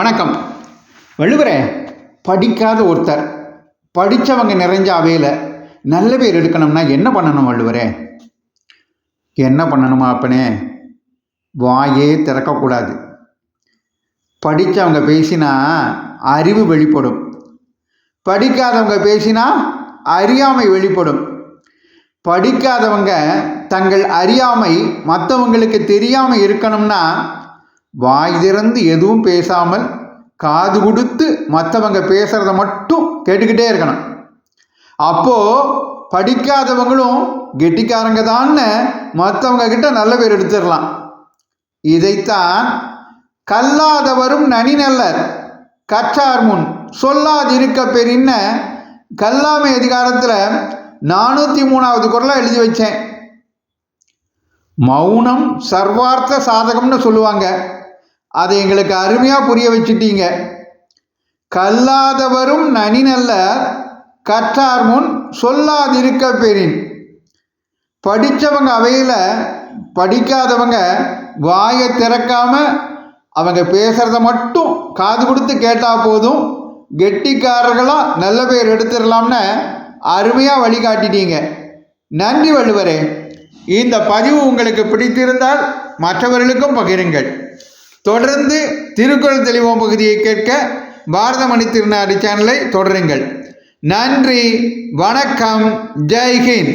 வணக்கம். வள்ளுவரே, படிக்காத ஒருத்தர் படித்தவங்க நிறைஞ்ச அவையில் நல்ல பேர் எடுக்கணும்னா என்ன பண்ணணும் வள்ளுவரே? என்ன பண்ணணுமா அப்பனே? வாயே திறக்கக்கூடாது. படித்தவங்க பேசினா அறிவு வெளிப்படும், படிக்காதவங்க பேசினா அறியாமை வெளிப்படும். படிக்காதவங்க தங்கள் அறியாமை மற்றவங்களுக்கு தெரியாமல் இருக்கணும்னா வாய் திறந்து எதுவும் பேசாமல் காது கொடுத்து மற்றவங்க பேசுகிறத மட்டும் கேட்டுக்கிட்டே இருக்கணும். அப்போது படிக்காதவங்களும் கெட்டிக்காரங்க தான்னு மற்றவங்க கிட்ட நல்ல பேர் எடுத்துடலாம். இதைத்தான் கல்லாதவரும் நனி நல்லர் கற்றார் முன் சொல்லாதிருக்க பெறின்ன கல்லாமை அதிகாரத்தில் 403வது குறளாக எழுதி வச்சேன். மௌனம் சர்வார்த்த சாதகம்னு சொல்லுவாங்க. அதை எங்களுக்கு அருமையாக புரிய வச்சுட்டீங்க. கல்லாதவரும் நனி நல்லர் கற்றார் முன் சொல்லாதிருக்க பெறின். படித்தவங்க அவையில் படிக்காதவங்க வாயை திறக்காம அவங்க பேசுகிறத மட்டும் காது கொடுத்து கேட்டால் போதும், கெட்டிக்காரர்களாக நல்ல பேர் எடுத்துடலாம்னு அருமையாக வழிகாட்டிட்டீங்க. நன்றி வள்ளுவரே. இந்த பதிவு உங்களுக்கு பிடித்திருந்தால் மற்றவர்களுக்கும் பகிருங்கள். தொடர்ந்து திருக்குறள் தெளிவோம் பகுதியை கேட்க பாரதமணி திருநாடு சேனலை தொடருங்கள். நன்றி, வணக்கம், ஜெய்ஹிந்த்.